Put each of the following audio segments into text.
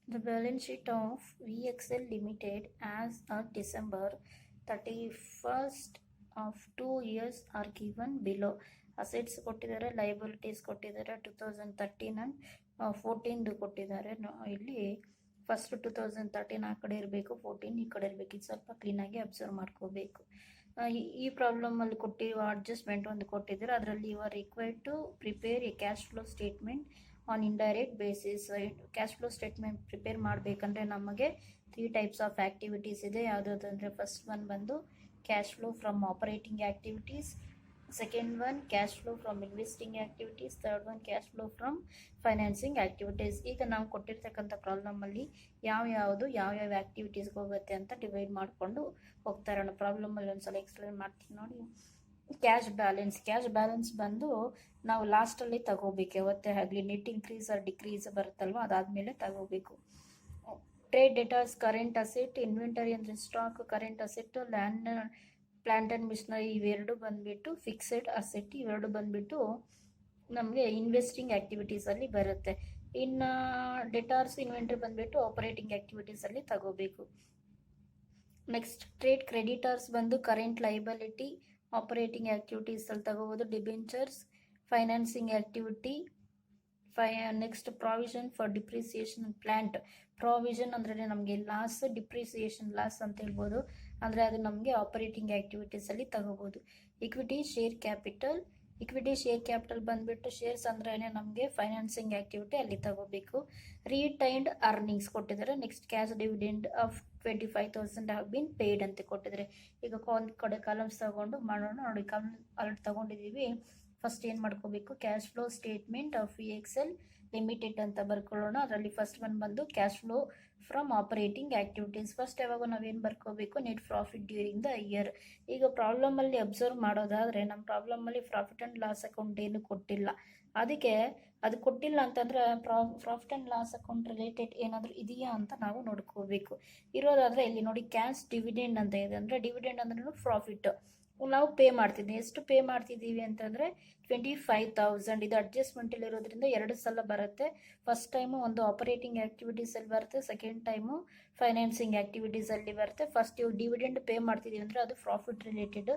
The balance sheet of VXL Limited as of December 31st of 2 years are given below. Assets ಕೊಟ್ಟಿದ್ದಾರೆ, liabilities ಕೊಟ್ಟಿದ್ದಾರೆ, 2013 and 14 ಕೊಟ್ಟಿದ್ದಾರೆ. ಇಲ್ಲಿ first 2013 ಆ ಕಡೆ ಇರಬೇಕು, 14 ಈ ಕಡೆ ಇರಬೇಕು. ಇದು ಸ್ವಲ್ಪ ಕ್ಲೀನಾಗಿ ಅಬ್ಸರ್ವ್ ಮಾಡ್ಕೋಬೇಕು. ಈ ಪ್ರಾಬ್ಲಮಲ್ಲಿ ಕೊಟ್ಟಿರುವ ಅಡ್ಜಸ್ಟ್ಮೆಂಟ್ ಒಂದು ಕೊಟ್ಟಿದ್ದಾರೆ. ಅದರಲ್ಲಿ you are required to prepare a cash flow statement on indirect basis. Cash flow statement prepare ಮಾಡಬೇಕಂದ್ರೆ ನಮಗೆ 3 ಟೈಪ್ಸ್ ಆಫ್ ಆ್ಯಕ್ಟಿವಿಟೀಸ್ ಇದೆ. ಯಾವುದಂದರೆ ಫಸ್ಟ್ ಒನ್ ಬಂದು cash flow from operating activities, second one cash flow from investing activities, third one cash flow from financing activities. ಈಗ ನಾವು ಕೊಟ್ಟಿರ್ತಕ್ಕಂಥ ಪ್ರಾಬ್ಲಮಲ್ಲಿ ಯಾವ್ಯಾವ ಆ್ಯಕ್ಟಿವಿಟೀಸ್ಗೆ ಹೋಗುತ್ತೆ ಅಂತ ಡಿವೈಡ್ ಮಾಡಿಕೊಂಡು ಹೋಗ್ತಾ ಇರೋಣ. ಪ್ರಾಬ್ಲಮಲ್ಲಿ ಒಂದ್ಸಲ ಎಕ್ಸ್ಪ್ಲೇನ್ ಮಾಡ್ತೀನಿ ನೋಡಿ. ಕ್ಯಾಶ್ ಬ್ಯಾಲೆನ್ಸ್ ಬಂದು ನಾವು ಲಾಸ್ಟಲ್ಲಿ ತಗೋಬೇಕು. ಯಾವತ್ತೇ ಆಗಲಿ ನೆಟ್ ಇನ್ಕ್ರೀಸ್ ಆರ್ ಡಿಕ್ರೀಸ್ ಬರುತ್ತಲ್ವ, ಅದಾದಮೇಲೆ ತಗೋಬೇಕು. Trade debtors, current asset, inventory ಅಂದರೆ stock, current asset, land, plant and machinery ಇವೆರಡು ಬಂದುಬಿಟ್ಟು ಫಿಕ್ಸೆಡ್ ಅಸೆಟ್. ಇವೆರಡು ಬಂದುಬಿಟ್ಟು ನಮಗೆ ಇನ್ವೆಸ್ಟಿಂಗ್ ಆ್ಯಕ್ಟಿವಿಟೀಸಲ್ಲಿ ಬರುತ್ತೆ. ಇನ್ನು ಡೆಟಾರ್ಸ್, ಇನ್ವೆಂಟರಿ ಬಂದುಬಿಟ್ಟು ಆಪರೇಟಿಂಗ್ ಆ್ಯಕ್ಟಿವಿಟೀಸಲ್ಲಿ ತಗೋಬೇಕು. ನೆಕ್ಸ್ಟ್ ಟ್ರೇಡ್ ಕ್ರೆಡಿಟರ್ಸ್ ಬಂದು ಕರೆಂಟ್ ಲೈಬಿಲಿಟಿ, ಆಪರೇಟಿಂಗ್ ಆ್ಯಕ್ಟಿವಿಟೀಸಲ್ಲಿ ತಗೋಬೋದು. Debentures, financing activity. Next provision for depreciation plant. Provision ಅಂದರೆ ನಮಗೆ ಲಾಸ್, ಡಿಪ್ರಿಸಿಯೇಷನ್ ಲಾಸ್ ಅಂತ ಹೇಳ್ಬೋದು. ಅಂದರೆ ಅದು ನಮಗೆ ಆಪರೇಟಿಂಗ್ ಆ್ಯಕ್ಟಿವಿಟೀಸಲ್ಲಿ ತಗೋಬೋದು. ಇಕ್ವಿಟಿ ಶೇರ್ ಕ್ಯಾಪಿಟಲ್ ಬಂದುಬಿಟ್ಟು ಶೇರ್ಸ್ ಅಂದ್ರೆ ನಮಗೆ ಫೈನಾನ್ಸಿಂಗ್ ಆ್ಯಕ್ಟಿವಿಟಿ ಅಲ್ಲಿ ತಗೋಬೇಕು. ರಿಟೈನ್ಡ್ ಅರ್ನಿಂಗ್ಸ್ ಕೊಟ್ಟಿದ್ದಾರೆ. Next cash dividend of 25,000 have been paid ಅಂತ ಕೊಟ್ಟಿದ್ದಾರೆ. ಈಗ ಒಂದು ಕಡೆ ಕಾಲಮ್ಸ್ ತಗೊಂಡು ಮಾಡೋಣ ನೋಡಿ. ಅಲ್ಲಿ ತಗೊಂಡಿದ್ದೀವಿ. ಫಸ್ಟ್ ಏನು ಮಾಡ್ಕೋಬೇಕು, cash flow statement of VXL limited ಅಂತ ಬರ್ಕೊಳ್ಳೋಣ. ಅದರಲ್ಲಿ ಫಸ್ಟ್ ಒನ್ ಬಂದು cash flow from operating activities. First ಯಾವಾಗ ನಾವೇನು ಬರ್ಕೋಬೇಕು, net profit during the year. ಈಗ ಪ್ರಾಬ್ಲಮಲ್ಲಿ ಅಬ್ಸರ್ವ್ ಮಾಡೋದಾದರೆ ನಮ್ಮ ಪ್ರಾಬ್ಲಮಲ್ಲಿ ಪ್ರಾಫಿಟ್ ಆ್ಯಂಡ್ ಲಾಸ್ ಅಕೌಂಟ್ ಏನು ಕೊಟ್ಟಿಲ್ಲ. ಅದಕ್ಕೆ ಅದು ಕೊಟ್ಟಿಲ್ಲ ಅಂತಂದರೆ profit and loss account related ಏನಾದರೂ ಇದೆಯಾ ಅಂತ ನಾವು ನೋಡ್ಕೋಬೇಕು. ಇರೋದಾದರೆ ಇಲ್ಲಿ ನೋಡಿ ಕ್ಯಾಶ್ ಡಿವಿಡೆಂಡ್ ಅಂತ ಇದೆ. ಅಂದರೆ ಡಿವಿಡೆಂಡ್ ಅಂದ್ರೆ ಪ್ರಾಫಿಟ್ ನಾವು ಪೇ ಮಾಡ್ತಿದ್ದೀವಿ. ಎಷ್ಟು ಪೇ ಮಾಡ್ತಿದ್ದೀವಿ ಅಂತಂದರೆ 25,000. ಇದು ಅಡ್ಜಸ್ಟ್ಮೆಂಟಲ್ಲಿ ಇರೋದ್ರಿಂದ 2 ಸಲ ಬರುತ್ತೆ. ಫಸ್ಟ್ ಟೈಮು ಒಂದು ಆಪರೇಟಿಂಗ್ ಆ್ಯಕ್ಟಿವಿಟೀಸಲ್ಲಿ ಬರುತ್ತೆ, ಸೆಕೆಂಡ್ ಟೈಮು ಫೈನಾನ್ಸಿಂಗ್ ಆ್ಯಕ್ಟಿವಿಟೀಸಲ್ಲಿ ಬರುತ್ತೆ. ಫಸ್ಟ್ ಇವು ಡಿವಿಡೆಂಡ್ ಪೇ ಮಾಡ್ತಿದ್ದೀವಿ ಅಂದರೆ ಅದು ಪ್ರಾಫಿಟ್ ರಿಲೇಟೆಡ್.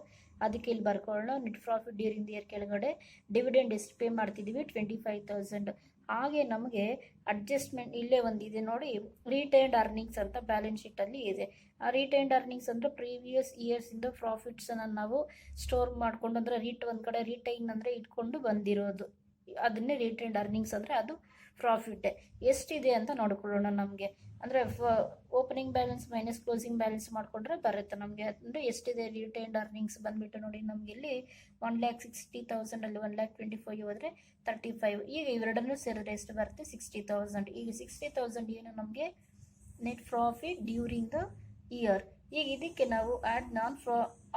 ಅದಕ್ಕೆ ಇಲ್ಲಿ ಬರ್ಕೊಳ್ಳೋಣ. Net profit during the year ಕೆಳಗಡೆ ಡಿವಿಡೆಂಡ್ ಎಷ್ಟು ಪೇ ಮಾಡ್ತಿದ್ದೀವಿ, 25,000. ಹಾಗೆ ನಮಗೆ ಅಡ್ಜಸ್ಟ್ಮೆಂಟ್ ಇಲ್ಲೇ ಒಂದಿದೆ ನೋಡಿ, ರಿಟೈನ್ಡ್ ಅರ್ನಿಂಗ್ಸ್ ಅಂತ ಬ್ಯಾಲೆನ್ಸ್ ಶೀಟಲ್ಲಿ ಇದೆ. ಆ ರಿಟೈನ್ಡ್ ಅರ್ನಿಂಗ್ಸ್ ಅಂದರೆ ಪ್ರೀವಿಯಸ್ ಇಯರ್ಸಿಂದ ಪ್ರಾಫಿಟ್ಸನ್ನು ನಾವು ಸ್ಟೋರ್ ಮಾಡ್ಕೊಂಡು, ಅಂದರೆ ಒಂದು ಕಡೆ ರಿಟೈನ್ ಅಂದರೆ ಇಟ್ಕೊಂಡು ಬಂದಿರೋದು, ಅದನ್ನೇ ರಿಟೈನ್ಡ್ ಅರ್ನಿಂಗ್ಸ್ ಅಂದರೆ ಅದು ಪ್ರಾಫಿಟ್ಟೇ. ಎಷ್ಟಿದೆ ಅಂತ ನೋಡ್ಕೊಳ್ಳೋಣ. ನಮಗೆ ಅಂದರೆ opening balance minus closing balance ಮಾಡಿಕೊಂಡ್ರೆ ಬರುತ್ತೆ ನಮಗೆ. ಅಂದರೆ ಎಷ್ಟಿದೆ ರಿಟೈನ್ಡ್ ಅರ್ನಿಂಗ್ಸ್ ಬಂದುಬಿಟ್ಟು ನೋಡಿ, ನಮಗೆ ಇಲ್ಲಿ 1,60,000 ಅಲ್ಲಿ 1,25,000 ಹೋದರೆ 35. ಈಗ ಇವೆರಡನ್ನೂ ಸೇರಿದ್ರೆ ಎಷ್ಟು ಬರುತ್ತೆ, 60,000. ಈಗ 60,000 ಏನು ನಮಗೆ net profit during the year. ಈಗ ಇದಕ್ಕೆ ನಾವು add non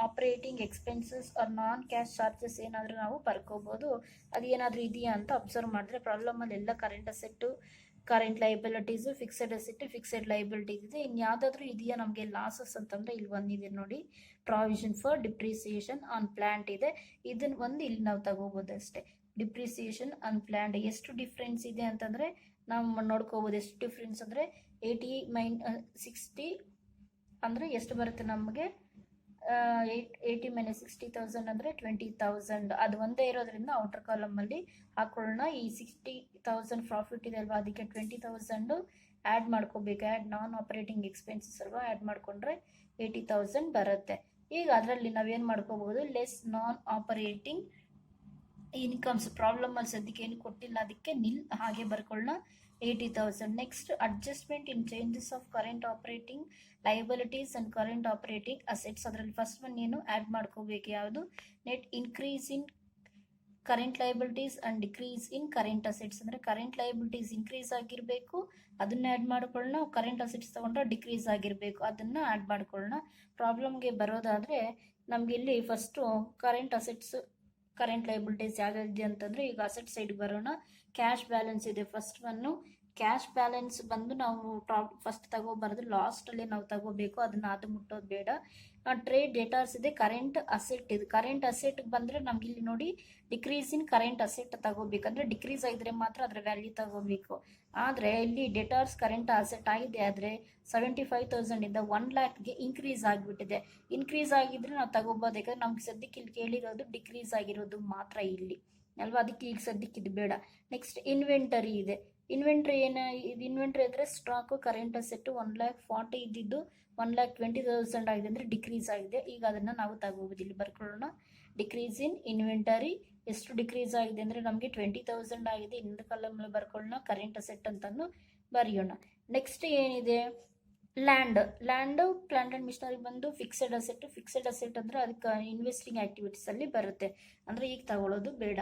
operating expenses or non cash charges ಏನಾದರೂ ನಾವು ಬರ್ಕೋಬೋದು. ಅದು ಏನಾದರೂ ಇದೆಯಾ ಅಂತ ಅಬ್ಸರ್ವ್ ಮಾಡಿದ್ರೆ ಪ್ರಾಬ್ಲಮಲ್ಲಿ ಎಲ್ಲ current asset, current liabilities, fixed asset, fixed liabilities ಇದೆ. ಇನ್ಯಾವುದಾದ್ರೂ ಇದೆಯಾ ನಮಗೆ ಲಾಸಸ್ ಅಂತಂದರೆ ಇಲ್ಲಿ ಒಂದಿದೆ ನೋಡಿ, provision for depreciation on plant ಇದೆ. ಇದನ್ನು ಒಂದು ಇಲ್ಲಿ ನಾವು ತಗೋಬೋದು ಅಷ್ಟೇ. ಡಿಪ್ರಿಸಿಯೇಷನ್ ಆನ್ ಪ್ಲಾಂಟ್ ಎಷ್ಟು ಡಿಫ್ರೆನ್ಸ್ ಇದೆ ಅಂತಂದರೆ ನಾವು ನೋಡ್ಕೋಬೋದು. ಎಷ್ಟು ಡಿಫ್ರೆನ್ಸ್ ಅಂದರೆ 60 ಅಂದರೆ ಎಷ್ಟು ಬರುತ್ತೆ ನಮಗೆ, 80 - 60,000 ಅಂದರೆ 20,000. ಅದು ಒಂದೇ ಇರೋದ್ರಿಂದ ಔಟರ್ ಕಾಲಮಲ್ಲಿ ಹಾಕೊಳ್ಳೋಣ. ಈ 60,000 ಪ್ರಾಫಿಟ್ ಇದೆ ಅಲ್ವಾ, ಅದಕ್ಕೆ 20,000 ಆ್ಯಡ್ ಮಾಡ್ಕೋಬೇಕು. ಆ್ಯಡ್ ನಾನ್ ಆಪರೇಟಿಂಗ್ ಎಕ್ಸ್ಪೆನ್ಸಸ್ ಅಲ್ವಾ, ಆ್ಯಡ್ ಮಾಡಿಕೊಂಡ್ರೆ 80,000 ಬರುತ್ತೆ. ಈಗ ಅದರಲ್ಲಿ ನಾವೇನು ಮಾಡ್ಕೋಬೋದು, ಲೆಸ್ ನಾನ್ ಆಪರೇಟಿಂಗ್ ಇನ್ಕಮ್ಸ್. ಪ್ರಾಬ್ಲಮಲ್ಲಿ ಸದ್ಯಕ್ಕೆ ಏನು ಕೊಟ್ಟಿಲ್ಲ, ಅದಕ್ಕೆ ನಿಲ್ ಹಾಗೆ ಬರ್ಕೊಳ್ಳೋಣ, 80,000. Next adjustment in changes of current operating liabilities and current operating assets. ಅದರಲ್ಲಿ ಫಸ್ಟ್ ಒನ್ ಏನು ಆ್ಯಡ್ ಮಾಡ್ಕೋಬೇಕು, ಯಾವುದು, net increase in current liabilities and decrease in current assets. ಅಂದರೆ ಕರೆಂಟ್ ಲೈಬಿಲಿಟೀಸ್ ಇನ್ಕ್ರೀಸ್ ಆಗಿರಬೇಕು, ಅದನ್ನು ಆ್ಯಡ್ ಮಾಡ್ಕೊಳ್ಳೋಣ. ಕರೆಂಟ್ ಅಸೆಟ್ಸ್ ತೊಗೊಂಡ್ರೆ decrease ಆಗಿರಬೇಕು, ಅದನ್ನು ಆ್ಯಡ್ ಮಾಡ್ಕೊಳ್ಳೋಣ. ಪ್ರಾಬ್ಲಮ್ಗೆ ಬರೋದಾದರೆ ನಮಗೆ ಇಲ್ಲಿ first current assets, current liabilities ಯಾವ್ಯಾವಿದೆ ಅಂತಂದರೆ, ಈಗ ಅಸೆಟ್ ಸೈಡ್ಗೆ ಬರೋಣ. ಕ್ಯಾಶ್ ಬ್ಯಾಲೆನ್ಸ್ ಇದೆ. ಫಸ್ಟ್ ಒನ್ನು ಕ್ಯಾಶ್ ಬ್ಯಾಲೆನ್ಸ್ ಬಂದು ನಾವು ಫಸ್ಟ್ ತಗೋಬಾರ್ದು, ಲಾಸ್ಟಲ್ಲಿ ನಾವು ತಗೋಬೇಕು, ಅದನ್ನ ಅದು ಮುಟ್ಟೋದು ಬೇಡ. ಟ್ರೇಡ್ ಡೇಟಾಸ್ ಇದೆ, ಕರೆಂಟ್ ಅಸೆಟ್ ಇದೆ. ಕರೆಂಟ್ ಅಸೆಟ್ ಬಂದರೆ ನಮ್ಗೆ ಇಲ್ಲಿ ನೋಡಿ ಡಿಕ್ರೀಸ್ ಇನ್ ಕರೆಂಟ್ ಅಸೆಟ್ ತಗೋಬೇಕಂದ್ರೆ ಡಿಕ್ರೀಸ್ ಆಗಿದ್ರೆ ಮಾತ್ರ ಅದರ ವ್ಯಾಲ್ಯೂ ತಗೋಬೇಕು. ಆದರೆ ಇಲ್ಲಿ ಡೇಟಾರ್ಸ್ ಕರೆಂಟ್ ಅಸೆಟ್ ಆಗಿದೆ, ಆದರೆ 75,000 ಇಂದ 1 ಲ್ಯಾಕ್ಗೆ ಇನ್ಕ್ರೀಸ್ ಆಗಿಬಿಟ್ಟಿದೆ. ಇನ್ಕ್ರೀಸ್ ಆಗಿದ್ರೆ ನಾವು ತಗೋಬೋದು, ಯಾಕಂದ್ರೆ ನಮ್ಗೆ ಸದ್ಯಕ್ಕೆ ಇಲ್ಲಿ ಕೇಳಿರೋದು ಡಿಕ್ರೀಸ್ ಆಗಿರೋದು ಮಾತ್ರ ಇಲ್ಲಿ ಅಲ್ವಾ, ಅದಕ್ಕೆ ಈಗ ಸದ್ಯಕ್ಕೆ ಇದು ಬೇಡ. ನೆಕ್ಸ್ಟ್ ಇನ್ವೆಂಟರಿ ಇದೆ. ಇನ್ವೆಂಟ್ರಿ ಇನ್ವೆಂಟ್ರಿ ಅಂದರೆ ಸ್ಟಾಕು ಕರೆಂಟ್ ಅಸೆಟ್ 1,40,000 ಇದ್ದಿದ್ದು 1,20,000 ಆಗಿದೆ, ಅಂದರೆ ಡಿಕ್ರೀಸ್ ಆಗಿದೆ. ಈಗ ಅದನ್ನು ನಾವು ತಗೋಬೋದು, ಇಲ್ಲಿ ಬರ್ಕೊಳ್ಳೋಣ. ಡಿಕ್ರೀಸ್ ಇನ್ ಇನ್ವೆಂಟರಿ ಎಷ್ಟು ಡಿಕ್ರೀಸ್ ಆಗಿದೆ ಅಂದರೆ ನಮಗೆ 20,000 ಆಗಿದೆ. ಇನ್ನೊಂದು ಕಾಲಮಲ್ಲಿ ಬರ್ಕೊಳ್ಳೋಣ, ಕರೆಂಟ್ ಅಸೆಟ್ ಅಂತಲೂ ಬರೆಯೋಣ. ನೆಕ್ಸ್ಟ್ ಏನಿದೆ, ಲ್ಯಾಂಡ್ ಪ್ಲಾಂಟ್ ಆ್ಯಂಡ್ ಮಿಷನರಿ ಬಂದು ಫಿಕ್ಸೆಡ್ ಅಸೆಟ್ ಅಂದರೆ ಅದಕ್ಕೆ ಇನ್ವೆಸ್ಟಿಂಗ್ ಆ್ಯಕ್ಟಿವಿಟೀಸಲ್ಲಿ ಬರುತ್ತೆ, ಅಂದರೆ ಈಗ ತಗೊಳ್ಳೋದು ಬೇಡ.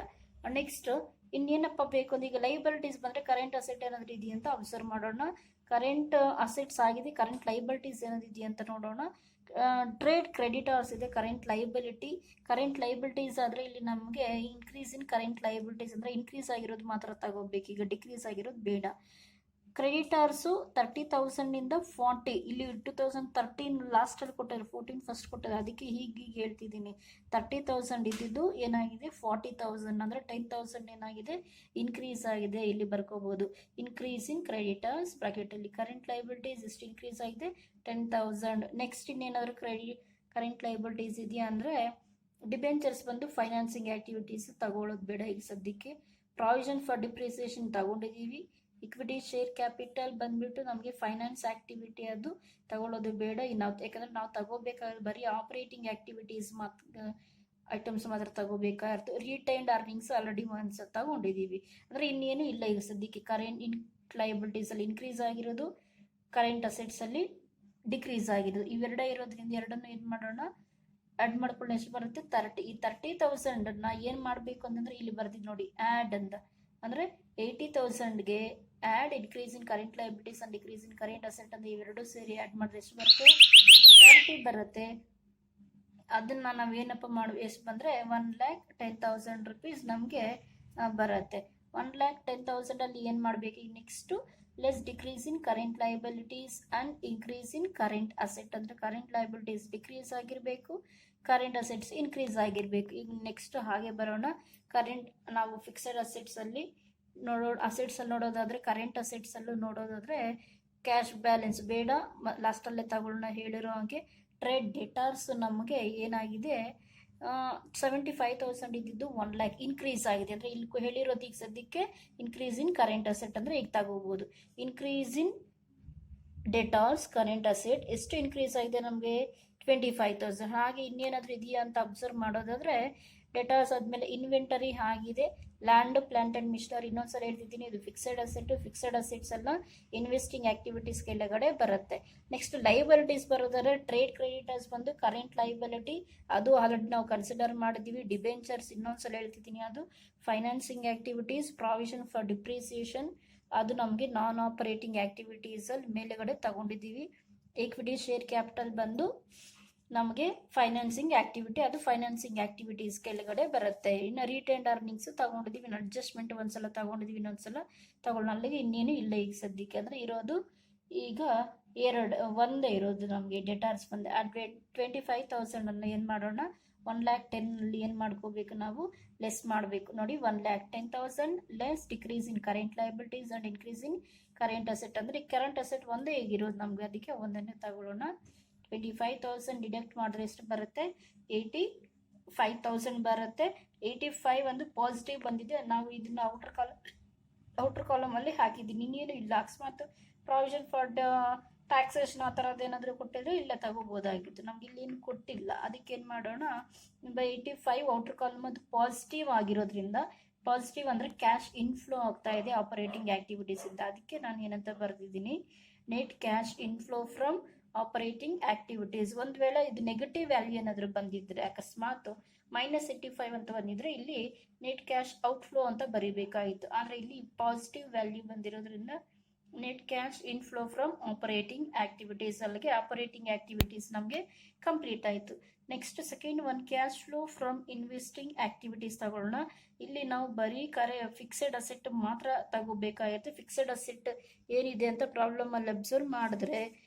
ನೆಕ್ಸ್ಟ್ ಇನ್ನೇನಪ್ಪ ಬೇಕು ಅಂದ್ರೆ ಈಗ ಲೈಬಿಲಿಟೀಸ್ ಬಂದರೆ ಕರೆಂಟ್ ಅಸೆಟ್ ಏನಾದರೂ ಇದೆಯಾ ಅಂತ ಅಬ್ಸರ್ವ್ ಮಾಡೋಣ. ಕರೆಂಟ್ ಅಸೆಟ್ಸ್ ಆಗಿದೆ, ಕರೆಂಟ್ ಲೈಬಿಲಿಟೀಸ್ ಏನಾದ್ರು ಇದೆಯಾ ಅಂತ ನೋಡೋಣ. ಟ್ರೇಡ್ ಕ್ರೆಡಿಟರ್ಸ್ ಇದೆ, ಕರೆಂಟ್ ಲೈಬಿಲಿಟೀಸ್ ಆದರೆ ಇಲ್ಲಿ ನಮಗೆ ಇನ್ಕ್ರೀಸ್ ಇನ್ ಕರೆಂಟ್ ಲೈಬಿಲಿಟೀಸ್ ಅಂದರೆ ಇನ್ಕ್ರೀಸ್ ಆಗಿರೋದು ಮಾತ್ರ ತಗೋಬೇಕು, ಈಗ ಡಿಕ್ರೀಸ್ ಆಗಿರೋದು ಬೇಡ. ಕ್ರೆಡಿಟರ್ಸು 30,000 ಇಂದ 40, ಇಲ್ಲಿ 2013 ಲಾಸ್ಟಲ್ಲಿ ಕೊಟ್ಟಿದ್ದಾರೆ, 14 ಫಸ್ಟ್ ಕೊಟ್ಟಿದ್ದಾರೆ, ಅದಕ್ಕೆ ಹೀಗೆ ಹೇಳ್ತಿದ್ದೀನಿ. 30,000 ಇದ್ದಿದ್ದು ಏನಾಗಿದೆ 40,000 ಅಂದರೆ 10,000 ಏನಾಗಿದೆ ಇನ್ಕ್ರೀಸ್ ಆಗಿದೆ, ಇಲ್ಲಿ ಬರ್ಕೋಬೋದು. ಇನ್ಕ್ರೀಸ್ ಇನ್ ಕ್ರೆಡಿಟರ್ಸ್ ಬ್ರಾಕೆಟಲ್ಲಿ ಕರೆಂಟ್ ಲೈಬಿಲಿಟೀಸ್ ಎಷ್ಟು ಇನ್ಕ್ರೀಸ್ ಆಗಿದೆ 10,000. ನೆಕ್ಸ್ಟ್ ಇನ್ನೇನಾದರೂ ಕರೆಂಟ್ ಲೈಬಿಲಿಟೀಸ್ ಇದೆಯಾ ಅಂದರೆ ಡಿಬೆಂಚರ್ಸ್ ಬಂದು ಫೈನಾನ್ಸಿಂಗ್ ಆ್ಯಕ್ಟಿವಿಟೀಸ್ ತಗೊಳ್ಳೋದು ಬೇಡ ಈಗ ಸದ್ಯಕ್ಕೆ. ಪ್ರಾವಿಷನ್ ಫಾರ್ ಡಿಪ್ರಿಸಿಯೇಷನ್ ತಗೊಂಡಿದ್ದೀವಿ. ಇಕ್ವಿಟಿ ಶೇರ್ ಕ್ಯಾಪಿಟಲ್ ಬಂದ್ಬಿಟ್ಟು ನಮಗೆ ಫೈನಾನ್ಸ್ ಆ್ಯಕ್ಟಿವಿಟಿ ಅದು ತಗೊಳ್ಳೋದು ಬೇಡ. ಯಾಕಂದರೆ ನಾವು ತಗೋಬೇಕಾದ್ರೆ ಬರೀ ಆಪರೇಟಿಂಗ್ ಆ್ಯಕ್ಟಿವಿಟೀಸ್ ಐಟಮ್ಸ್ ಮಾತ್ರ ತಗೋಬೇಕಾಗಿತ್ತು. ರಿಟೈನ್ಡ್ ಅರ್ನಿಂಗ್ಸ್ ಆಲ್ರೆಡಿ ಒನ್ಸ್ ತಗೊಂಡಿದ್ದೀವಿ, ಅಂದರೆ ಇನ್ನೇನು ಇಲ್ಲ ಈಗ ಸದ್ಯಕ್ಕೆ. ಕರೆಂಟ್ ಲೈಬಿಲಿಟೀಸಲ್ಲಿ ಇನ್ಕ್ರೀಸ್ ಆಗಿರೋದು, ಕರೆಂಟ್ ಅಸೆಟ್ಸಲ್ಲಿ ಡಿಕ್ರೀಸ್ ಆಗಿರೋದು, ಇವೆರಡೇ ಇರೋದ್ರಿಂದ ಎರಡನ್ನು ಏನು ಮಾಡೋಣ ಆ್ಯಡ್ ಮಾಡ್ಕೊಂಡು ಎಷ್ಟು ಬರುತ್ತೆ 30. ಈ 30,000 ಏನು ಮಾಡಬೇಕು ಅಂತಂದರೆ ಇಲ್ಲಿ ಬರ್ತಿದ್ದು ನೋಡಿ ಆ್ಯಡ್ ಅಂತ, ಅಂದರೆ 80,000ಗೆ add increase in current liabilities and decrease in current asset ಅಂದರೆ ಇವೆರಡು ಸೇರಿ ಆ್ಯಡ್ ಮಾಡಿದ್ರೆ ಎಷ್ಟು ಬರುತ್ತೆ 30 ಬರುತ್ತೆ. ಅದನ್ನು ನಾವೇನಪ್ಪ ಎಷ್ಟು ಬಂದರೆ 1,10,000 ರೂಪೀಸ್ ನಮಗೆ ಬರುತ್ತೆ. 1,10,000 ಏನು ಮಾಡಬೇಕು ಈಗ next less decrease in current liabilities and increase in current asset, ಅಂದರೆ ಕರೆಂಟ್ ಲೈಬಿಲಿಟೀಸ್ ಡಿಕ್ರೀಸ್ ಆಗಿರಬೇಕು, ಕರೆಂಟ್ ಅಸೆಟ್ಸ್ ಇನ್ಕ್ರೀಸ್ ಆಗಿರಬೇಕು. ಈಗ ನೆಕ್ಸ್ಟ್ ಹಾಗೆ ಬರೋಣ. ನಾವು ಫಿಕ್ಸೆಡ್ ಅಸೆಟ್ಸಲ್ಲಿ ನೋಡೋದಾದರೆ ಕರೆಂಟ್ ಅಸೆಟ್ಸಲ್ಲೂ ನೋಡೋದಾದರೆ ಕ್ಯಾಶ್ ಬ್ಯಾಲೆನ್ಸ್ ಬೇಡ, ಲಾಸ್ಟಲ್ಲೇ ತಗೊಳ್ಳೋಣ ಹೇಳಿರೋ ಹಾಗೆ. ಟ್ರೇಡ್ ಡೇಟಾರ್ಸ್ ನಮಗೆ ಏನಾಗಿದೆ 75,000 ಇದ್ದಿದ್ದು 1 ಲ್ಯಾಕ್ ಇನ್ಕ್ರೀಸ್ ಆಗಿದೆ, ಅಂದರೆ ಇಲ್ಲಿ ಹೇಳಿರೋದು ಈಗ ಸದ್ಯಕ್ಕೆ ಇನ್ಕ್ರೀಸ್ ಇನ್ ಕರೆಂಟ್ ಅಸೆಟ್ ಅಂದರೆ ಈಗ ತಗೋಬೋದು. ಇನ್ಕ್ರೀಸ್ ಇನ್ ಡೇಟಾರ್ಸ್ ಕರೆಂಟ್ ಅಸೆಟ್ ಎಷ್ಟು ಇನ್ಕ್ರೀಸ್ ಆಗಿದೆ ನಮಗೆ 25,000. ಹಾಗೆ ಇನ್ನೇನಾದರೂ ಇದೆಯಾ ಅಂತ ಅಬ್ಸರ್ವ್ ಮಾಡೋದಾದರೆ ಡೇಟಾಸ್ ಆದಮೇಲೆ ಇನ್ವೆಂಟರಿ ಆಗಿದೆ. ಲ್ಯಾಂಡ್ ಪ್ಲಾಂಟ್ ಆ್ಯಂಡ್ ಮಿಷನರಿ ಇನ್ನೊಂದ್ಸಲ ಹೇಳ್ತಿದ್ದೀನಿ, ಇದು ಫಿಕ್ಸೆಡ್ ಅಸೆಟ್ಸ್ ಎಲ್ಲ ಇನ್ವೆಸ್ಟಿಂಗ್ ಆ್ಯಕ್ಟಿವಿಟೀಸ್ ಕೆಳಗಡೆ ಬರುತ್ತೆ. ನೆಕ್ಸ್ಟ್ ಲೈಬಿಲಿಟೀಸ್ ಬರೋದಾದ್ರೆ ಟ್ರೇಡ್ ಕ್ರೆಡಿಟರ್ಸ್ ಬಂದು ಕರೆಂಟ್ ಲೈಬಿಲಿಟಿ, ಅದು ಆಲ್ರೆಡಿ ನಾವು ಕನ್ಸಿಡರ್ ಮಾಡಿದ್ದೀವಿ. ಡಿಬೆಂಚರ್ಸ್ ಇನ್ನೊಂದ್ಸಲ ಹೇಳ್ತಿದ್ದೀನಿ, ಅದು financing activities. Provision for depreciation ಅದು ನಮಗೆ ನಾನ್ ಆಪರೇಟಿಂಗ್ ಆ್ಯಕ್ಟಿವಿಟೀಸಲ್ಲಿ ಮೇಲೆಗಡೆ ತಗೊಂಡಿದ್ದೀವಿ. ಈಕ್ವಿಟಿ ಶೇರ್ ಕ್ಯಾಪಿಟಲ್ ಬಂದು ನಮಗೆ ಫೈನಾನ್ಸಿಂಗ್ ಆ್ಯಕ್ಟಿವಿಟಿ, ಅದು ಫೈನಾನ್ಸಿಂಗ್ ಆ್ಯಕ್ಟಿವಿಟೀಸ್ ಕೆಳಗಡೆ ಬರುತ್ತೆ. ಇನ್ನು ರಿಟೈನ್ಡ್ ಅರ್ನಿಂಗ್ಸ್ ತಗೊಂಡಿದ್ದೀವಿ, ಇನ್ನು ಅಡ್ಜಸ್ಟ್ಮೆಂಟ್ ಒಂದ್ಸಲ ತಗೊಂಡಿದ್ದೀವಿ, ಇನ್ನೊಂದ್ಸಲ ಅಲ್ಲಿಗೆ ಇನ್ನೇನು ಇಲ್ಲ ಈಗ ಸದ್ಯಕ್ಕೆ. ಅಂದರೆ ಇರೋದು ಈಗ ಒಂದೇ ಇರೋದು ನಮಗೆ ಡೇಟಾರ್ಸ್ ಬಂದು 25,000 ಏನು ಮಾಡೋಣ 1,10,000 ಏನು ಮಾಡ್ಕೋಬೇಕು ನಾವು ಲೆಸ್ ಮಾಡಬೇಕು ನೋಡಿ. 1,10,000 less decrease in current liabilities and increase in current asset, ಅಂದರೆ ಕರೆಂಟ್ ಅಸೆಟ್ ಒಂದೇ ಈಗಿರೋದು ನಮಗೆ, ಅದಕ್ಕೆ ಒಂದನ್ನೇ ತಗೊಳ್ಳೋಣ. 25,000 ಡಿಡಕ್ಟ್ ಮಾಡಿದ್ರೆ ಎಷ್ಟು ಬರುತ್ತೆ 85,000 ಬರುತ್ತೆ. 85 ಒಂದು ಪಾಸಿಟಿವ್ ಬಂದಿದೆ, ನಾವು ಇದನ್ನು ಔಟರ್ ಕಾಲಮಲ್ಲಿ ಹಾಕಿದ್ದೀನಿ, ಇನ್ನೇನು ಇಲ್ಲ. ಅಕಸ್ಮಾತ್ ಪ್ರಾವಿಷನ್ ಫಾರ್ ಟ್ಯಾಕ್ಸೇಷನ್ ಆ ಥರದ್ದು ಏನಾದರೂ ಕೊಟ್ಟಿದ್ರೆ ಇಲ್ಲ ತಗೋಬೋದಾಗಿತ್ತು, ನಮ್ಗೆ ಇಲ್ಲೇನು ಕೊಟ್ಟಿಲ್ಲ. ಅದಕ್ಕೆ ಏನು ಮಾಡೋಣ 85 ಔಟರ್ ಕಾಲಮ್ ಅದು ಪಾಸಿಟಿವ್ ಆಗಿರೋದ್ರಿಂದ, ಪಾಸಿಟಿವ್ ಅಂದರೆ ಕ್ಯಾಶ್ ಇನ್ಫ್ಲೋ ಆಗ್ತಾ ಇದೆ ಆಪರೇಟಿಂಗ್ ಆ್ಯಕ್ಟಿವಿಟೀಸಿಂದ, ಅದಕ್ಕೆ ನಾನು ಏನಂತ ಬರೆದಿದ್ದೀನಿ net cash inflow from operating activities. ಒಂದು ವೇಳೆ ಇದು ನೆಗೆಟಿವ್ ವ್ಯಾಲ್ಯೂ ಏನಾದರೂ ಬಂದಿದ್ದರೆ, ಅಕಸ್ಮಾತ್ -85 ಅಂತ ಬಂದಿದ್ರೆ ಇಲ್ಲಿ ನೆಟ್ ಕ್ಯಾಶ್ ಔಟ್ಫ್ಲೋ ಅಂತ ಬರೀಬೇಕಾಯಿತು. ಆದರೆ ಇಲ್ಲಿ ಪಾಸಿಟಿವ್ ವ್ಯಾಲ್ಯೂ ಬಂದಿರೋದ್ರಿಂದ net cash inflow from operating activities, ಅಲ್ಲಿಗೆ ಆಪರೇಟಿಂಗ್ ಆಕ್ಟಿವಿಟೀಸ್ ನಮಗೆ ಕಂಪ್ಲೀಟ್ ಆಯಿತು. Next second one cash flow from investing activities ತಗೊಳ್ಳೋಣ. ಇಲ್ಲಿ ನಾವು ಬರೀ ಫಿಕ್ಸೆಡ್ ಅಸೆಟ್ ಮಾತ್ರ ತಗೋಬೇಕಾಗುತ್ತೆ. ಫಿಕ್ಸೆಡ್ ಅಸೆಟ್ ಏನಿದೆ ಅಂತ ಪ್ರಾಬ್ಲಮ್ ಅಲ್ಲಿ ಅಬ್ಸರ್ವ್ ಮಾಡಿದ್ರೆ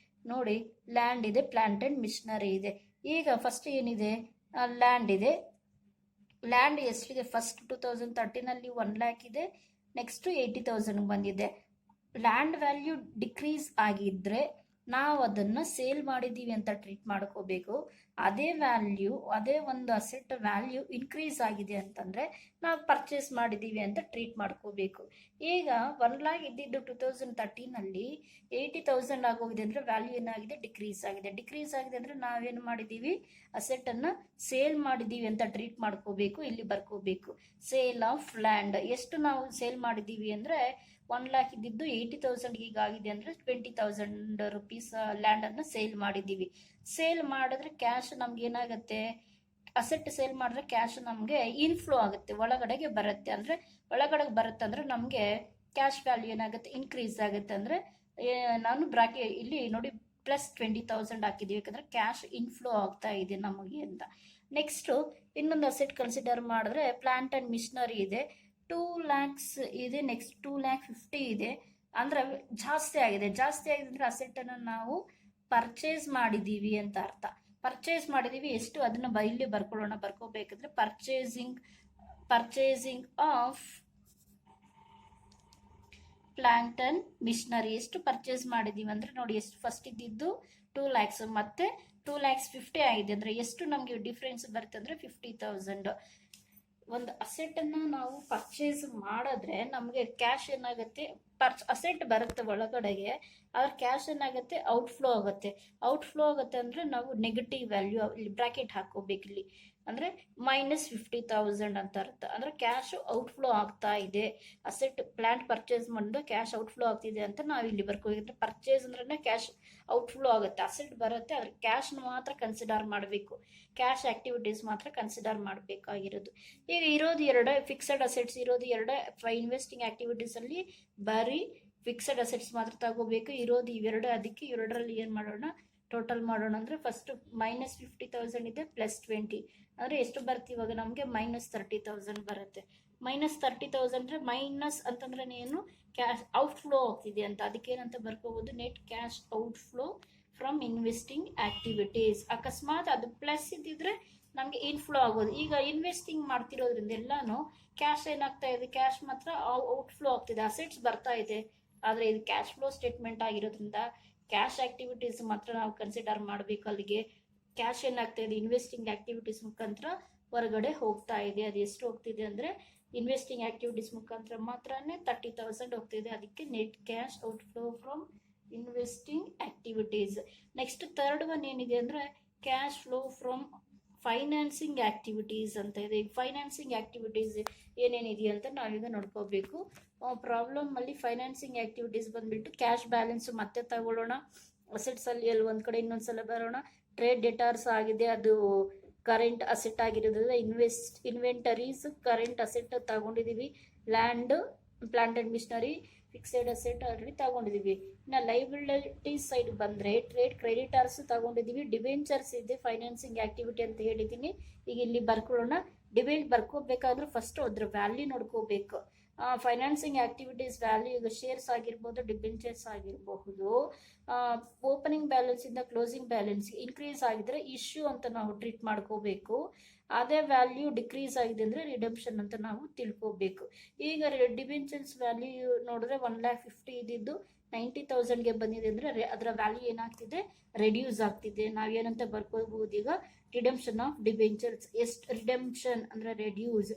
ನೋಡಿ, ಲ್ಯಾಂಡ್ ಇದೆ, ಪ್ಲಾಂಟ್ ಅಂಡ್ ಮಿಷನರಿ ಇದೆ. ಈಗ ಫಸ್ಟ್ ಏನಿದೆ, ಲ್ಯಾಂಡ್ ಇದೆ. ಲ್ಯಾಂಡ್ ಎಷ್ಟಿದೆ, ಫಸ್ಟ್ 2013 1 ಲ್ಯಾಕ್ ಇದೆ, ನೆಕ್ಸ್ಟ್ 80,000 ಬಂದಿದೆ. ಲ್ಯಾಂಡ್ ವ್ಯಾಲ್ಯೂ ಡಿಕ್ರೀಸ್ ಆಗಿದ್ರೆ ನಾವು ಅದನ್ನು ಸೇಲ್ ಮಾಡಿದ್ದೀವಿ ಅಂತ ಟ್ರೀಟ್ ಮಾಡ್ಕೋಬೇಕು. ಅದೇ ವ್ಯಾಲ್ಯೂ, ಅದೇ ಒಂದು ಅಸೆಟ್ ವ್ಯಾಲ್ಯೂ ಇನ್ಕ್ರೀಸ್ ಆಗಿದೆ ಅಂತಂದರೆ ನಾವು ಪರ್ಚೇಸ್ ಮಾಡಿದ್ದೀವಿ ಅಂತ ಟ್ರೀಟ್ ಮಾಡ್ಕೋಬೇಕು. ಈಗ 1 ಲ್ಯಾಕ್ ಇದ್ದಿದ್ದು 2013 80,000 ಆಗೋಗಿದೆ ಅಂದರೆ ವ್ಯಾಲ್ಯೂ ಏನಾಗಿದೆ, ಡಿಕ್ರೀಸ್ ಆಗಿದೆ. ಡಿಕ್ರೀಸ್ ಆಗಿದೆ ಅಂದರೆ ನಾವೇನು ಮಾಡಿದ್ದೀವಿ, ಅಸೆಟನ್ನು ಸೇಲ್ ಮಾಡಿದ್ದೀವಿ ಅಂತ ಟ್ರೀಟ್ ಮಾಡ್ಕೋಬೇಕು. ಇಲ್ಲಿ ಬರ್ಕೋಬೇಕು ಸೇಲ್ ಆಫ್ ಲ್ಯಾಂಡ್. ಎಷ್ಟು ನಾವು ಸೇಲ್ ಮಾಡಿದ್ದೀವಿ ಅಂದರೆ 1 ಲ್ಯಾಕ್ ಇದ್ದಿದ್ದು 80,000 ಈಗ ಆಗಿದೆ ಅಂದರೆ 20,000 ರುಪೀಸ್ ಲ್ಯಾಂಡನ್ನು ಸೇಲ್ ಮಾಡಿದ್ದೀವಿ. ಸೇಲ್ ಮಾಡಿದ್ರೆ ಕ್ಯಾಶ್ ನಮ್ಗೆ ಏನಾಗುತ್ತೆ, ಅಸೆಟ್ ಸೇಲ್ ಮಾಡಿದ್ರೆ ಕ್ಯಾಶ್ ನಮಗೆ ಇನ್ಫ್ಲೋ ಆಗುತ್ತೆ, ಒಳಗಡೆಗೆ ಬರುತ್ತೆ. ಅಂದರೆ ಒಳಗಡೆಗೆ ಬರುತ್ತೆ ಅಂದರೆ ನಮಗೆ ಕ್ಯಾಶ್ ವ್ಯಾಲ್ಯೂ ಏನಾಗುತ್ತೆ, ಇನ್ಕ್ರೀಸ್ ಆಗುತ್ತೆ. ಅಂದರೆ ನಾನು ಇಲ್ಲಿ ನೋಡಿ +20,000 ಹಾಕಿದ್ದೀವಿ, ಯಾಕಂದರೆ ಕ್ಯಾಶ್ ಇನ್ಫ್ಲೋ ಆಗ್ತಾ ಇದೆ ನಮಗೆ ಅಂತ. ನೆಕ್ಸ್ಟು ಇನ್ನೊಂದು ಅಸೆಟ್ ಕನ್ಸಿಡರ್ ಮಾಡಿದ್ರೆ ಪ್ಲಾಂಟ್ ಆ್ಯಂಡ್ ಮಿಷನರಿ ಇದೆ, 2 ಲ್ಯಾಕ್ಸ್ ಇದೆ. ನೆಕ್ಸ್ಟ್ 2,50,000 ಇದೆ. ಅಂದರೆ ಜಾಸ್ತಿ ಆಗಿದೆ. ಜಾಸ್ತಿ ಆಗಿದೆ ಅಂದರೆ ಅಸೆಟನ್ನು ನಾವು ಪರ್ಚೇಸ್ ಮಾಡಿದ್ದೀವಿ ಅಂತ ಅರ್ಥ. ಪರ್ಚೇಸ್ ಮಾಡಿದ್ದೀವಿ ಎಷ್ಟು, ಅದನ್ನು ಇಲ್ಲಿ ಬರ್ಕೊಳ್ಳೋಣ. ಬರ್ಕೋಬೇಕಾದ್ರೆ purchasing of plant and machinery ಎಷ್ಟು ಪರ್ಚೇಸ್ ಮಾಡಿದ್ದೀವಿ ಅಂದರೆ ನೋಡಿ, ಎಷ್ಟು ಫಸ್ಟ್ ಇದ್ದಿದ್ದು 2 ಲ್ಯಾಕ್ಸ್ ಮತ್ತು 2,50,000 ಆಗಿದೆ. ಅಂದರೆ ಎಷ್ಟು ನಮಗೆ ಡಿಫ್ರೆನ್ಸ್ ಬರುತ್ತೆ ಅಂದರೆ 50,000. ಒಂದು ಅಸೆಟನ್ನು ನಾವು ಪರ್ಚೇಸ್ ಮಾಡಿದ್ರೆ ನಮಗೆ ಕ್ಯಾಶ್ ಏನಾಗುತ್ತೆ, ಅಸೆಟ್ ಬರುತ್ತೆ ಒಳಗಡೆಗೆ, ಆದ್ರೆ ಕ್ಯಾಶ್ ಏನಾಗುತ್ತೆ, ಔಟ್ಫ್ಲೋ ಆಗುತ್ತೆ. ಔಟ್ಫ್ಲೋ ಆಗುತ್ತೆ ಅಂದರೆ ನಾವು ನೆಗೆಟಿವ್ ವ್ಯಾಲ್ಯೂ ಇಲ್ಲಿ ಬ್ರಾಕೆಟ್ ಹಾಕೋಬೇಕು. ಇಲ್ಲಿ ಅಂದರೆ -50,000 ಅಂತ ಅರ್ಥ. ಅಂದರೆ ಕ್ಯಾಶ್ ಔಟ್ಫ್ಲೋ ಆಗ್ತಾ ಇದೆ. ಅಸೆಟ್ ಪ್ಲಾಂಟ್ ಪರ್ಚೇಸ್ ಮಾಡಿದ್ರೆ ಕ್ಯಾಶ್ ಔಟ್ಫ್ಲೋ ಆಗ್ತಿದೆ ಅಂತ ನಾವು ಇಲ್ಲಿ ಬರ್ಕೋಬೇಕಂದ್ರೆ, ಪರ್ಚೇಸ್ ಅಂದ್ರೆ ಕ್ಯಾಶ್ ಔಟ್ಫ್ಲೋ ಆಗುತ್ತೆ. ಅಸೆಟ್ ಬರುತ್ತೆ, ಅದ್ರ ಕ್ಯಾಶ್ನ ಮಾತ್ರ ಕನ್ಸಿಡರ್ ಮಾಡಬೇಕು. ಕ್ಯಾಶ್ ಆಕ್ಟಿವಿಟೀಸ್ ಮಾತ್ರ ಕನ್ಸಿಡರ್ ಮಾಡಬೇಕಾಗಿರೋದು. ಈಗ ಇರೋದು ಎರಡೇ ಫಿಕ್ಸೆಡ್ ಅಸೆಟ್ಸ್ ಇರೋದು ಎರಡೇ. ಇನ್ವೆಸ್ಟಿಂಗ್ ಆಕ್ಟಿವಿಟೀಸಲ್ಲಿ ಬರೀ ಫಿಕ್ಸೆಡ್ ಅಸೆಟ್ಸ್ ಮಾತ್ರ ತಗೋಬೇಕು. ಇರೋದು ಇವೆರಡು. ಅದಕ್ಕೆ ಇವೆರಡರಲ್ಲಿ ಏನು ಮಾಡೋಣ, ಟೋಟಲ್ ಮಾಡೋಣ. ಅಂದರೆ ಫಸ್ಟ್ -50,000 ಇದೆ, +20 ಅಂದರೆ ಎಷ್ಟು ಬರುತ್ತೆ ಇವಾಗ ನಮಗೆ -30,000 ಬರುತ್ತೆ. -30,000 ಅಂದರೆ ಮೈನಸ್ ಅಂತಂದ್ರೆ ಏನು, ಕ್ಯಾಶ್ ಔಟ್ಫ್ಲೋ ಆಗ್ತಿದೆ ಅಂತ. ಅದಕ್ಕೇನಂತ ಬರ್ಕೋಬೋದು, net cash outflow from investing activities. ಅಕಸ್ಮಾತ್ ಅದು ಪ್ಲಸ್ ಇದ್ದಿದ್ರೆ ನಮಗೆ ಇನ್ಫ್ಲೋ ಆಗೋದು. ಈಗ ಇನ್ವೆಸ್ಟಿಂಗ್ ಮಾಡ್ತಿರೋದ್ರಿಂದ ಎಲ್ಲಾನು ಕ್ಯಾಶ್ ಏನಾಗ್ತಾ ಇದೆ, ಕ್ಯಾಶ್ ಮಾತ್ರ ಔಟ್ಫ್ಲೋ ಆಗ್ತಿದೆ, ಅಸೆಟ್ಸ್ ಬರ್ತಾ ಇದೆ. ಆದರೆ ಇದು ಕ್ಯಾಶ್ ಫ್ಲೋ ಸ್ಟೇಟ್ಮೆಂಟ್ ಆಗಿರೋದ್ರಿಂದ ಕ್ಯಾಶ್ ಆಕ್ಟಿವಿಟೀಸ್ ಮಾತ್ರ ನಾವು ಕನ್ಸಿಡರ್ ಮಾಡಬೇಕು. ಅಲ್ಲಿಗೆ ಕ್ಯಾಶ್ ಏನಾಗ್ತಾ ಇದೆ, ಇನ್ವೆಸ್ಟಿಂಗ್ ಆಕ್ಟಿವಿಟೀಸ್ ಮುಖಾಂತರ ಹೊರಗಡೆ ಹೋಗ್ತಾ ಇದೆ. ಅದು ಎಷ್ಟು ಹೋಗ್ತಿದೆ ಅಂದರೆ ಇನ್ವೆಸ್ಟಿಂಗ್ ಆಕ್ಟಿವಿಟೀಸ್ ಮುಖಾಂತರ ಮಾತ್ರನೇ 30,000 ಹೋಗ್ತಿದೆ. ಅದಕ್ಕೆ net cash outflow from investing activities. Next third one ಏನಿದೆ ಅಂದರೆ cash flow from financing activities ಅಂತ ಇದೆ. ಈಗ ಫೈನಾನ್ಸಿಂಗ್ ಆಕ್ಟಿವಿಟೀಸ್ ಏನೇನಿದೆ ಅಂತ ನಾವೀಗ ನೋಡ್ಕೋಬೇಕು. ಪ್ರಾಬ್ಲಮ್ ಅಲ್ಲಿ ಫೈನಾನ್ಸಿಂಗ್ ಆಕ್ಟಿವಿಟೀಸ್ ಬಂದ್ಬಿಟ್ಟು ಕ್ಯಾಶ್ ಬ್ಯಾಲೆನ್ಸ್ ಮತ್ತೆ ತಗೊಳ್ಳೋಣ. ಅಸೆಟ್ಸ್ ಅಲ್ಲಿ ಒಂದು ಕಡೆ ಇನ್ನೊಂದ್ಸಲ ಬರೋಣ. ಟ್ರೇಡ್ ಡೆಟಾರ್ಸ್ ಆಗಿದೆ, ಅದು ಕರೆಂಟ್ ಅಸೆಟ್ ಆಗಿರೋದ್ರಿಂದ ಇನ್ವೆಂಟರೀಸ್ ಕರೆಂಟ್ ಅಸೆಟ್ ತಗೊಂಡಿದ್ದೀವಿ. Land, plant and machinery, fixed asset already ತಗೊಂಡಿದ್ದೀವಿ. ಇನ್ನು ಲೈಬಿಲಿಟೀಸ್ ಸೈಡ್ ಬಂದರೆ ಟ್ರೇಡ್ ಕ್ರೆಡಿಟರ್ಸ್ ತಗೊಂಡಿದ್ದೀವಿ. ಡಿಬೆಂಚರ್ಸ್ ಇದೆ ಫೈನಾನ್ಸಿಂಗ್ ಆಕ್ಟಿವಿಟಿ ಅಂತ ಹೇಳಿದ್ದೀನಿ. ಈಗ ಇಲ್ಲಿ ಬರ್ಕೊಳ್ಳೋಣ. ಬರ್ಕೋಬೇಕಾದ್ರೂ ಫಸ್ಟ್ ಅದ್ರ ವ್ಯಾಲ್ಯೂ ನೋಡ್ಕೋಬೇಕು. ಫೈನಾನ್ಸಿಂಗ್ ಆಕ್ಟಿವಿಟೀಸ್ ವ್ಯಾಲ್ಯೂ ಈಗ ಶೇರ್ಸ್ ಆಗಿರ್ಬೋದು, ಡಿಬೆಂಚರ್ಸ್ ಆಗಿರಬಹುದು. ಓಪನಿಂಗ್ ಬ್ಯಾಲೆನ್ಸ್ ಇಂದ ಕ್ಲೋಸಿಂಗ್ ಬ್ಯಾಲೆನ್ಸ್ ಇನ್ಕ್ರೀಸ್ ಆಗಿದ್ರೆ ಇಶ್ಯೂ ಅಂತ ನಾವು ಟ್ರೀಟ್ ಮಾಡ್ಕೋಬೇಕು. ಅದೇ ವ್ಯಾಲ್ಯೂ ಡಿಕ್ರೀಸ್ ಆಗಿದೆ ಅಂದರೆ ರಿಡೆಂಪ್ಷನ್ ಅಂತ ನಾವು ತಿಳ್ಕೋಬೇಕು. ಈಗ ಡಿಬೆಂಚರ್ಸ್ ವ್ಯಾಲ್ಯೂ ನೋಡಿದ್ರೆ 1,50,000 ಇದ್ದಿದ್ದು 90,000ಗೆ ಬಂದಿದೆ ಅಂದರೆ ಅದರ ವ್ಯಾಲ್ಯೂ ಏನಾಗ್ತಿದೆ, ರೆಡ್ಯೂಸ್ ಆಗ್ತಿದೆ. ನಾವೇನಂತ ಬರ್ಕೋಬಹುದು ಈಗ, ರಿಡೆಂಪ್ಷನ್ ಆಫ್ ಡಿಬೆಂಚರ್ಸ್. ಎಷ್ಟು ರಿಡೆಂಪ್ಷನ್ ಅಂದರೆ ರೆಡ್ಯೂಸ್,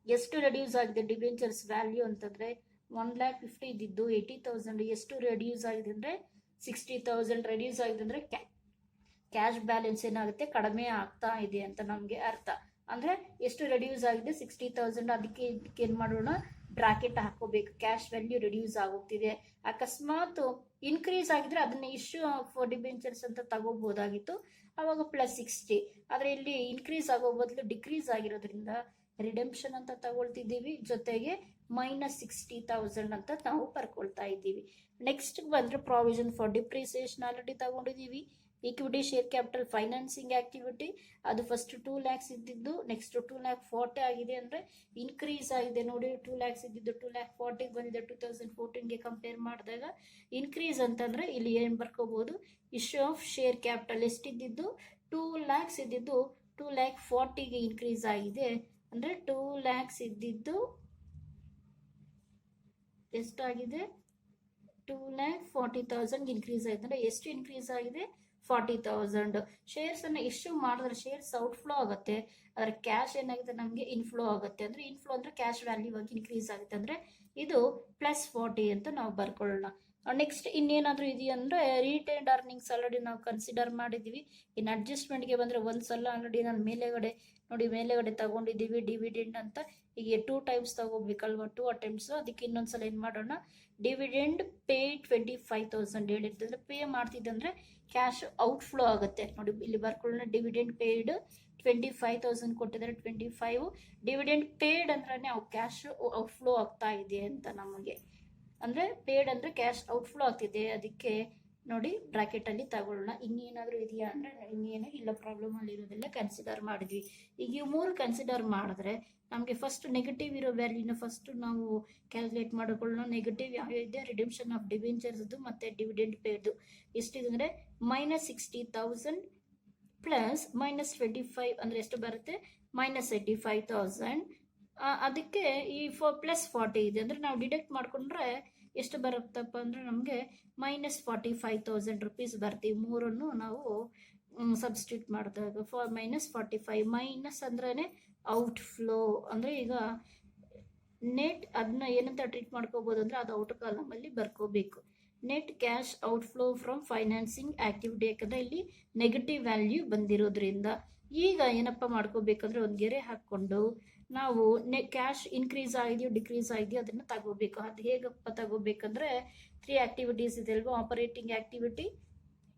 ಎಷ್ಟು ರೆಡ್ಯೂಸ್ ಆಗಿದೆ ಡಿಬೆಂಚರ್ಸ್ ವ್ಯಾಲ್ಯೂ ಅಂತಂದರೆ 1,50,000 ಇದ್ದಿದ್ದು 80,000 ಎಷ್ಟು ರೆಡ್ಯೂಸ್ ಆಗಿದೆ ಅಂದರೆ 60,000 ರೆಡ್ಯೂಸ್ ಆಗಿದೆ. ಅಂದರೆ ಕ್ಯಾಶ್ ಬ್ಯಾಲೆನ್ಸ್ ಏನಾಗುತ್ತೆ, ಕಡಿಮೆ ಆಗ್ತಾ ಇದೆ ಅಂತ ನಮಗೆ ಅರ್ಥ. ಅಂದರೆ ಎಷ್ಟು ರೆಡ್ಯೂಸ್ ಆಗಿದೆ, 60,000. ಅದಕ್ಕೆ ಏನು ಮಾಡೋಣ, ಬ್ರಾಕೆಟ್ ಹಾಕೋಬೇಕು. ಕ್ಯಾಶ್ ವ್ಯಾಲ್ಯೂ ರೆಡ್ಯೂಸ್ ಆಗೋಗ್ತಿದೆ. ಅಕಸ್ಮಾತ್ ಇನ್ಕ್ರೀಸ್ ಆಗಿದ್ರೆ ಅದನ್ನ ಇಶ್ಯೂ ಆಫ್ ಡಿಬೆಂಚರ್ಸ್ ಅಂತ ತಗೋಬೋದಾಗಿತ್ತು, ಆವಾಗ +60. ಆದರೆ ಇಲ್ಲಿ ಇನ್ಕ್ರೀಸ್ ಆಗೋ ಬದಲು ಡಿಕ್ರೀಸ್ ಆಗಿರೋದ್ರಿಂದ ರಿಡೆಂಪ್ಷನ್ ಅಂತ ತಗೊಳ್ತಿದ್ದೀವಿ. ಜೊತೆಗೆ -60,000 ಅಂತ ನಾವು ಬರ್ಕೊಳ್ತಾ ಇದ್ದೀವಿ. ನೆಕ್ಸ್ಟ್ ಬಂದರೆ ಪ್ರಾವಿಷನ್ ಫಾರ್ ಡಿಪ್ರಿಸಿಯೇಷನ್ ಆಲ್ರೆಡಿ ತಗೊಂಡಿದ್ದೀವಿ. Equity share capital financing activity ಅದು ಫಸ್ಟ್ 2 lakhs ಇದ್ದಿದ್ದು ನೆಕ್ಸ್ಟ್ 2,40,000 ಆಗಿದೆ, ಅಂದರೆ ಇನ್ಕ್ರೀಸ್ ಆಗಿದೆ ನೋಡಿ. 2 lakhs ಇದ್ದಿದ್ದು 2,40,000 ಬಂದಿದೆ 2014ಗೆ ಕಂಪೇರ್ ಮಾಡಿದಾಗ. ಇನ್ಕ್ರೀಸ್ ಅಂತಂದರೆ ಇಲ್ಲಿ ಏನು ಬರ್ಕೋಬೋದು, ಇಶ್ಯೂ ಆಫ್ ಶೇರ್ ಕ್ಯಾಪಿಟಲ್ ಎಷ್ಟಿದ್ದಿದ್ದು 2 lakhs ಇದ್ದಿದ್ದು 2,40,000ಗೆ ಇನ್ಕ್ರೀಸ್ ಆಗಿದೆ. ಅಂದರೆ 2 lakhs ಇದ್ದಿದ್ದು ಎಷ್ಟಾಗಿದೆ, 2,40,000 ಇನ್ಕ್ರೀಸ್ ಆಗಿದೆ. ಅಂದರೆ ಎಷ್ಟು ಇನ್ಕ್ರೀಸ್ ಆಗಿದೆ, 40,000. ಶೇರ್ಸನ್ನು ಇಶ್ಯೂ ಮಾಡಿದ್ರೆ ಶೇರ್ಸ್ ಔಟ್ಫ್ಲೋ ಆಗುತ್ತೆ, ಅದರ ಕ್ಯಾಶ್ ಏನಾಗುತ್ತೆ ನಮಗೆ ಇನ್ಫ್ಲೋ ಆಗುತ್ತೆ. ಅಂದರೆ ಇನ್ಫ್ಲೋ ಅಂದರೆ ಕ್ಯಾಶ್ ವ್ಯಾಲ್ಯೂ ಆಗಿ ಇನ್ಕ್ರೀಸ್ ಆಗುತ್ತೆ. ಅಂದರೆ ಇದು +40 ಅಂತ ನಾವು ಬರ್ಕೊಳ್ಳೋಣ. ನೆಕ್ಸ್ಟ್ ಇನ್ನೇನಾದರೂ ಇದೆಯಂದರೆ ರಿಟೈನ್ಡ್ ಅರ್ನಿಂಗ್ಸ್ ಆಲ್ರೆಡಿ ನಾವು ಕನ್ಸಿಡರ್ ಮಾಡಿದ್ದೀವಿ. ಇನ್ನು ಅಡ್ಜಸ್ಟ್ಮೆಂಟ್ಗೆ ಬಂದರೆ ಒಂದು ಸಲ ಆಲ್ರೆಡಿ ನಾನು ಮೇಲೆಗಡೆ ತಗೊಂಡಿದ್ದೀವಿ ಡಿವಿಡೆಂಡ್ ಅಂತ. ಈಗ 2 times ತಗೋಬೇಕಲ್ವ, 2 attempts. ಅದಕ್ಕೆ ಇನ್ನೊಂದ್ಸಲ ಏನು ಮಾಡೋಣ, ಡಿವಿಡೆಂಡ್ ಪೇ 25,000 ಹೇಳಿರ್ತಂದ್ರೆ ಪೇ ಮಾಡ್ತಿದ್ದಂದ್ರೆ ಕ್ಯಾಶ್ ಔಟ್ಫ್ಲೋ ಆಗುತ್ತೆ ನೋಡಿ. ಇಲ್ಲಿ ಬರ್ಕೊಳ್ಳೋಣ, ಡಿವಿಡೆಂಡ್ ಪೇಯ್ಡ್ 25,000 ಕೊಟ್ಟಿದ್ದಾರೆ, 25 ಡಿವಿಡೆಂಡ್ ಪೇಯ್ಡ್ ಅಂದ್ರೆ ಅವು ಕ್ಯಾಶ್ ಔಟ್ಫ್ಲೋ ಆಗ್ತಾ ಇದೆ ಅಂತ ನಮಗೆ. ಅಂದರೆ ಪೇಯ್ಡ್ ಅಂದರೆ ಕ್ಯಾಶ್ ಔಟ್ಫ್ಲೋ ಆಗ್ತಿದೆ, ಅದಕ್ಕೆ ನೋಡಿ ಬ್ರಾಕೆಟಲ್ಲಿ ತಗೊಳ್ಳೋಣ. ಇನ್ನೇನಾದರೂ ಇದೆಯಾ ಅಂದರೆ ಇನ್ನೇನು ಇಲ್ಲ, ಪ್ರಾಬ್ಲಮಲ್ಲಿ ಇರೋದೆಲ್ಲ ಕನ್ಸಿಡರ್ ಮಾಡಿದ್ವಿ. ಈಗ ಇವು 3 ಕನ್ಸಿಡರ್ ಮಾಡಿದ್ರೆ ನಮಗೆ ಫಸ್ಟ್ ನೆಗೆಟಿವ್ ಇರೋ ವ್ಯಾಲ್ಯೂನ ಫಸ್ಟ್ ನಾವು ಕ್ಯಾಲ್ಕುಲೇಟ್ ಮಾಡಿಕೊಳ್ಳೋಣ. ನೆಗೆಟಿವ್ ಯಾವ ಇದೆ, ರಿಡೆಂಪ್ಷನ್ ಆಫ್ ಡಿಬೆಂಚರ್ಸ್ದು ಮತ್ತು ಡಿವಿಡೆಂಡ್ ಪೇಯ್ದು ಎಷ್ಟಿದೆ ಅಂದರೆ -60,000 ಪ್ಲಸ್ -25 ಅಂದರೆ ಎಷ್ಟು ಬರುತ್ತೆ, -85,000. ಅದಕ್ಕೆ ಈ +40 ಇದೆ ಅಂದರೆ ನಾವು ಡಿಡಕ್ಟ್ ಮಾಡಿಕೊಂಡ್ರೆ ಎಷ್ಟು ಬರುತ್ತಪ್ಪ ಅಂದರೆ ನಮಗೆ -45,000 rupees ಬರ್ತೀವಿ. ಮೂರನ್ನು ನಾವು ಸಬ್ಸ್ಟಿಟ್ಯೂಟ್ ಮಾಡಿದಾಗ -45 ಮೈನಸ್ ಅಂದ್ರೇ ಔಟ್ಫ್ಲೋ. ಅಂದರೆ ಈಗ ನೆಟ್ ಅದನ್ನ ಏನಂತ ಟ್ರೀಟ್ ಮಾಡ್ಕೋಬೋದು ಅಂದರೆ ಅದು ಔಟ್ ಕಾಲಮಲ್ಲಿ ಬರ್ಕೋಬೇಕು. Net cash outflow from financing activity, ಯಾಕಂದರೆ ಇಲ್ಲಿ ನೆಗೆಟಿವ್ ವ್ಯಾಲ್ಯೂ ಬಂದಿರೋದ್ರಿಂದ. ಈಗ ಏನಪ್ಪ ಮಾಡ್ಕೋಬೇಕಂದ್ರೆ ಒಂದು ಗೆರೆ ಹಾಕ್ಕೊಂಡು ನಾವು ಕ್ಯಾಶ್ ಇನ್ಕ್ರೀಸ್ ಆಗಿದೆಯೋ ಡಿಕ್ರೀಸ್ ಆಗಿದೆಯೋ ಅದನ್ನು ತಗೋಬೇಕು. ಅದು ಹೇಗಪ್ಪ ತಗೋಬೇಕಂದ್ರೆ 3 activities ಇದೆ ಅಲ್ವಾ, operating activity,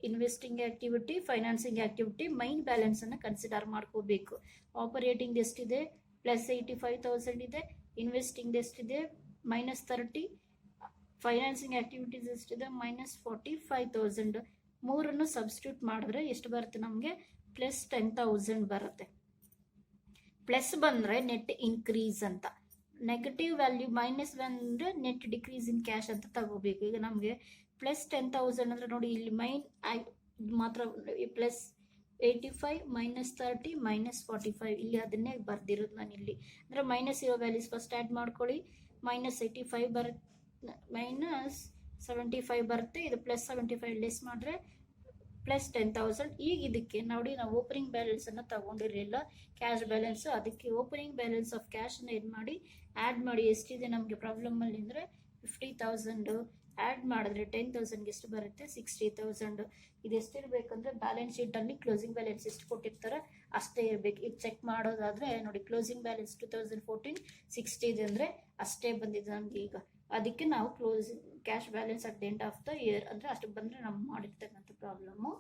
investing activity, financing activity, main ಬ್ಯಾಲೆನ್ಸನ್ನು ಕನ್ಸಿಡರ್ ಮಾಡ್ಕೋಬೇಕು. ಆಪರೇಟಿಂಗ್ ಎಷ್ಟಿದೆ, +85,000 ಇದೆ. ಇನ್ವೆಸ್ಟಿಂಗ್ ಎಷ್ಟಿದೆ, -30. ಫೈನಾನ್ಸಿಂಗ್ ಆಕ್ಟಿವಿಟೀಸ್ ಎಷ್ಟಿದೆ, -45,000. ಮೂರನ್ನು ಸಬ್ಸ್ಟಿಟ್ಯೂಟ್ ಮಾಡಿದ್ರೆ ಎಷ್ಟು ಬರುತ್ತೆ ನಮಗೆ, +10,000 ಬರುತ್ತೆ. ಪ್ಲಸ್ ಬಂದರೆ ನೆಟ್ ಇನ್ಕ್ರೀಸ್ ಅಂತ, ನೆಗೆಟಿವ್ ವ್ಯಾಲ್ಯೂ -1 ಅಂದರೆ ನೆಟ್ ಡಿಕ್ರೀಸ್ ಇನ್ ಕ್ಯಾಶ್ ಅಂತ ತಗೋಬೇಕು. ಈಗ ನಮಗೆ +10,000 ಅಂದರೆ ನೋಡಿ ಇಲ್ಲಿ ಮೈನ್ ಮಾತ್ರ +85 -30 -45 ಇಲ್ಲಿ ಅದನ್ನೇ ಬರ್ದಿರೋದು ನಾನು ಇಲ್ಲಿ. ಅಂದರೆ ಮೈನಸ್ ಇರೋ ವ್ಯಾಲ್ಯೂಸ್ ಫಸ್ಟ್ ಆ್ಯಡ್ ಮಾಡ್ಕೊಳ್ಳಿ. -85 ಬರುತ್ತೆ, -75 ಬರುತ್ತೆ. ಇದು +75 ಲೆಸ್ ಮಾಡಿದ್ರೆ +10,000. ಈಗ ಇದಕ್ಕೆ ನೋಡಿ ನಾವು ಓಪನಿಂಗ್ ಬ್ಯಾಲೆನ್ಸನ್ನು ತಗೊಂಡಿರಲಿಲ್ಲ, ಕ್ಯಾಶ್ ಬ್ಯಾಲೆನ್ಸು. ಅದಕ್ಕೆ ಓಪನಿಂಗ್ ಬ್ಯಾಲೆನ್ಸ್ ಆಫ್ ಕ್ಯಾಶನ್ನು ಏನು ಮಾಡಿ ಆ್ಯಡ್ ಮಾಡಿ. ಎಷ್ಟಿದೆ ನಮಗೆ ಪ್ರಾಬ್ಲಮಲ್ಲಿ ಅಂದರೆ 50,000. ಆ್ಯಡ್ ಮಾಡಿದ್ರೆ 10,000ಗೆ ಎಷ್ಟು ಬರುತ್ತೆ, 60,000. ಇದು ಎಷ್ಟಿರಬೇಕಂದ್ರೆ ಬ್ಯಾಲೆನ್ಸ್ ಶೀಟಲ್ಲಿ ಕ್ಲೋಸಿಂಗ್ ಬ್ಯಾಲೆನ್ಸ್ ಎಷ್ಟು ಕೊಟ್ಟಿರ್ತಾರೆ ಅಷ್ಟೇ ಇರಬೇಕು. ಇದು ಚೆಕ್ ಮಾಡೋದಾದರೆ ನೋಡಿ, ಕ್ಲೋಸಿಂಗ್ ಬ್ಯಾಲೆನ್ಸ್ 2014 60 ಇದೆ ಅಂದರೆ ಅಷ್ಟೇ ಬಂದಿದೆ ನಮಗೆ. ಈಗ ಅದಕ್ಕೆ ನಾವು cash balance at the end of the year ಅಂದರೆ ಅಷ್ಟು ಬಂದರೆ ನಾವು ಮಾಡಿರ್ತಕ್ಕಂಥ ಪ್ರಾಬ್ಲಮ್ಮು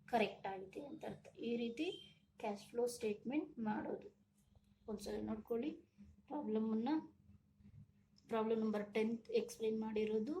ಕರೆಕ್ಟ್ ಆಗಿದೆ ಅಂತ ಅರ್ಥ. ಈ ರೀತಿ ಕ್ಯಾಶ್ ಫ್ಲೋ ಸ್ಟೇಟ್ಮೆಂಟ್ ಮಾಡೋದು. ಒಂದ್ಸಲ ನೋಡ್ಕೊಳ್ಳಿ ಪ್ರಾಬ್ಲಮ್ ನಂಬರ್ 10 ಎಕ್ಸ್ಪ್ಲೇನ್ ಮಾಡಿರೋದು.